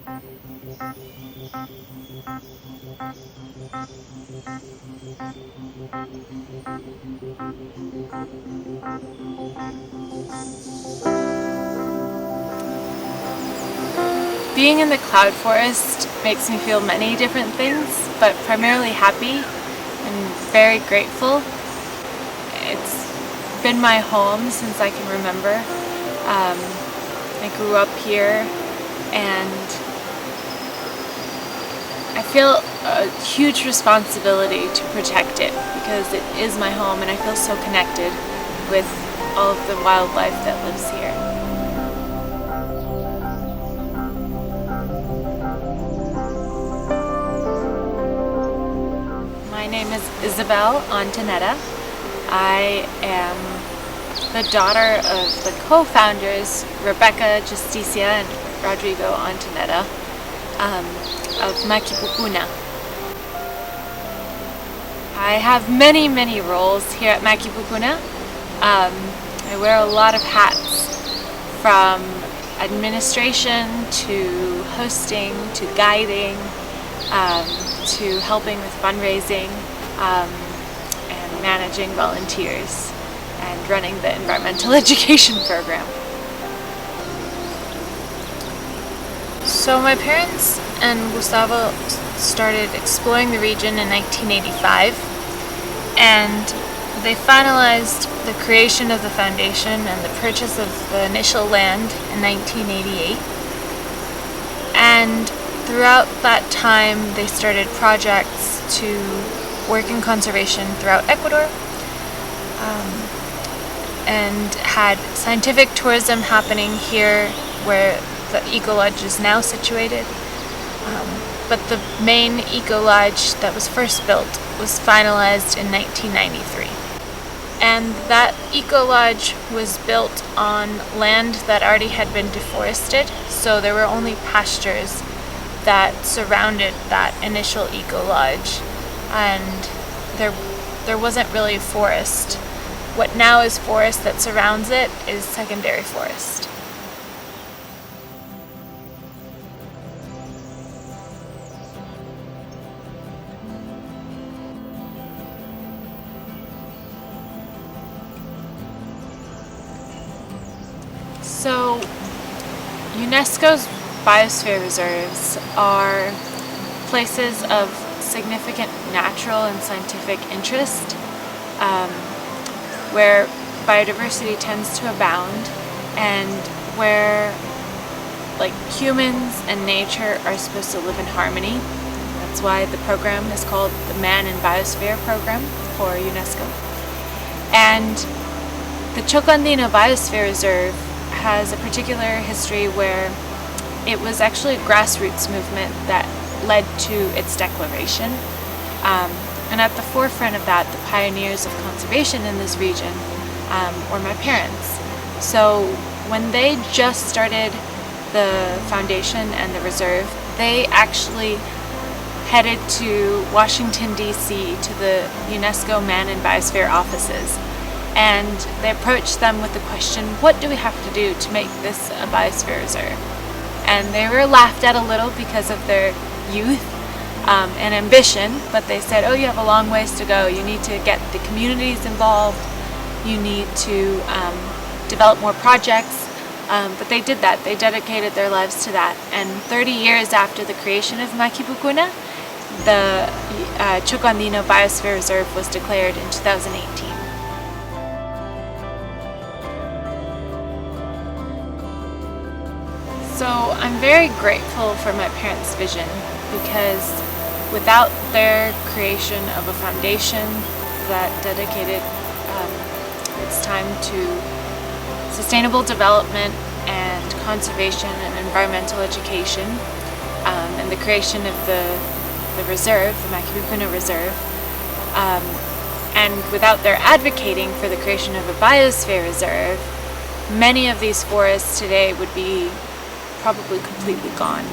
Being in the cloud forest makes me feel many different things, but primarily happy and very grateful. It's been my home since I can remember. I grew up here, and I feel a huge responsibility to protect it because it is my home, and I feel so connected with all of the wildlife that lives here. My name is Isabel Ontaneda. I am the daughter of the co-founders Rebecca Justicia and Rodrigo Ontaneda of Maquipucuna. I have many roles here at Maquipucuna. I wear a lot of hats, from administration to hosting to guiding to helping with fundraising and managing volunteers and running the environmental education program. So my parents and Gustavo started exploring the region in 1985, and they finalized the creation of the foundation and the purchase of the initial land in 1988. And throughout that time, they started projects to work in conservation throughout Ecuador, and had scientific tourism happening here where the Eco Lodge is now situated. But the main Eco Lodge that was first built was finalized in 1993. And that Eco Lodge was built on land that already had been deforested, so there were only pastures that surrounded that initial Eco Lodge, and there wasn't really forest. What now is forest that surrounds it is secondary forest. So, UNESCO's biosphere reserves are places of significant natural and scientific interest, where biodiversity tends to abound, and where humans and nature are supposed to live in harmony. That's why the program is called the Man and Biosphere Program for UNESCO. And the Chocó Andino Biosphere Reserve has a particular history where it was actually a grassroots movement that led to its declaration. And at the forefront of that, the pioneers of conservation in this region were my parents. So when they just started the foundation and the reserve, they actually headed to Washington, D.C. to the UNESCO Man and Biosphere offices. And they approached them with the question, what do we have to do to make this a biosphere reserve? And they were laughed at a little because of their youth and ambition, but they said, oh, you have a long ways to go. You need to get the communities involved. You need to develop more projects. But they did that. They dedicated their lives to that. And 30 years after the creation of Maquipucuna, the Chocó Andino Biosphere Reserve was declared in 2018. So I'm very grateful for my parents' vision, because without their creation of a foundation that dedicated its time to sustainable development and conservation and environmental education, and the creation of the reserve, the Maquipucuna Reserve, and without their advocating for the creation of a biosphere reserve, many of these forests today would be probably completely gone.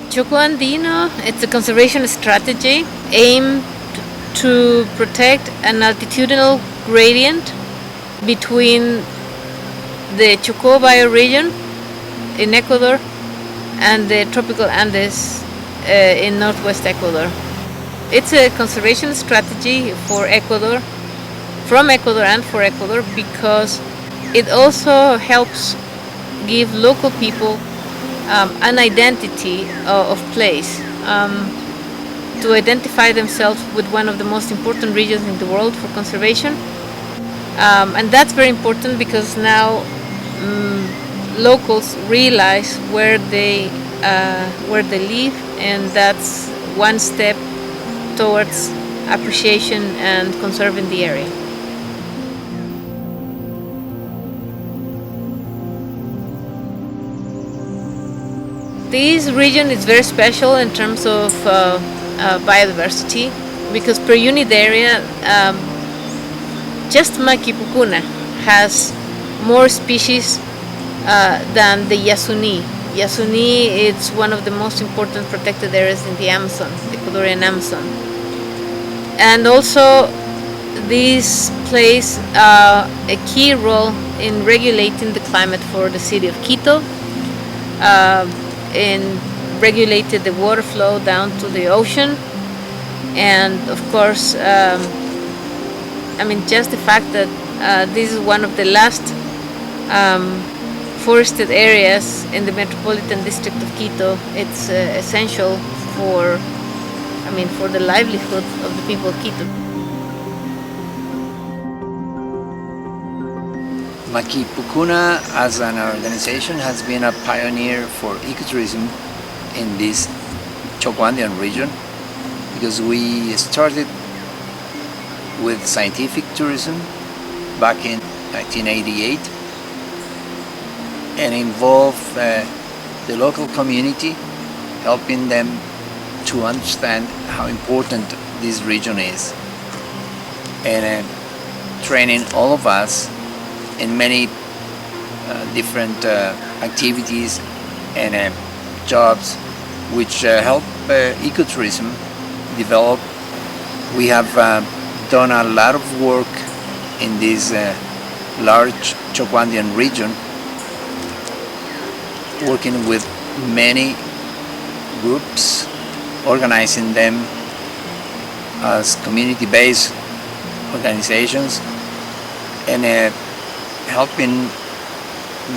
Chocó Andino, it's a conservation strategy aimed to protect an altitudinal gradient between the Chocó bioregion in Ecuador and the tropical Andes in northwest Ecuador. It's a conservation strategy for Ecuador, from Ecuador and for Ecuador, because it also helps give local people an identity of place, to identify themselves with one of the most important regions in the world for conservation. And that's very important because now locals realize where they live, and that's one step towards appreciation and conserving the area. This region is very special in terms of biodiversity because per unit area, just Maquipucuna has more species than the Yasuni. Yasuni is one of the most important protected areas in the Amazon, the Ecuadorian Amazon. And also this plays a key role in regulating the climate for the city of Quito, and regulated the water flow down to the ocean, and of course just the fact that this is one of the last forested areas in the metropolitan district of Quito. It's essential for the livelihood of the people of Quito. Maquipucuna as an organization has been a pioneer for ecotourism in this Chocó Andino region, because we started with scientific tourism back in 1988 and involved the local community, helping them to understand how important this region is, and training all of us in many different activities and jobs which help ecotourism develop. We have done a lot of work in this large Chocó Andino region, working with many groups, organizing them as community-based organizations, and helping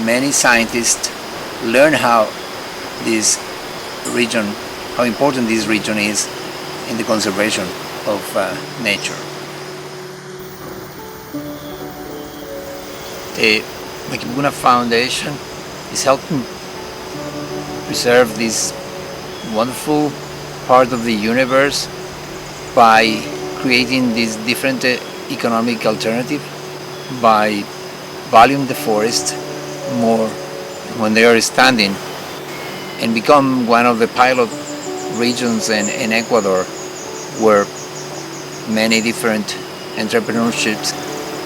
many scientists learn how important this region is in the conservation of nature. The Maquipucuna Foundation is helping preserve this wonderful part of the universe by creating this different economic alternative, by valuing the forest more when they are standing, and become one of the pilot regions in Ecuador where many different entrepreneurships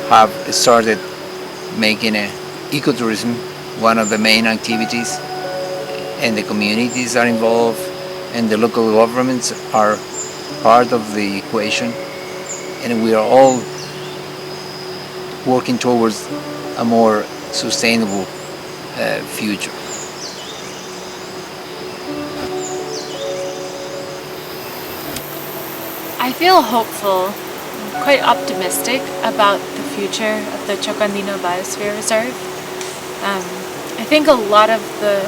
have started making ecotourism one of the main activities, and the communities are involved and the local governments are part of the equation, and we are all working towards a more sustainable future. I feel hopeful, quite optimistic about the future of the Chocó Andino Biosphere Reserve. I think a lot of the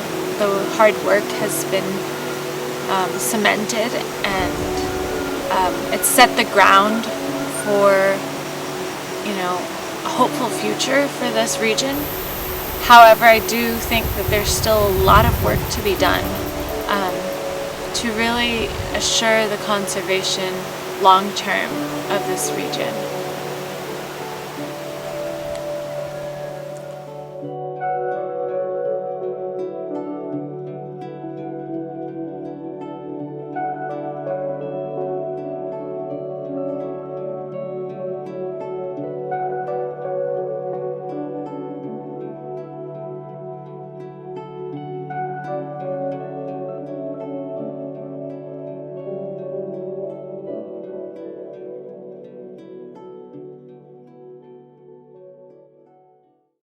hard work has been cemented, and it's set the ground for a hopeful future for this region. However, I do think that there's still a lot of work to be done to really assure the conservation long term of this region.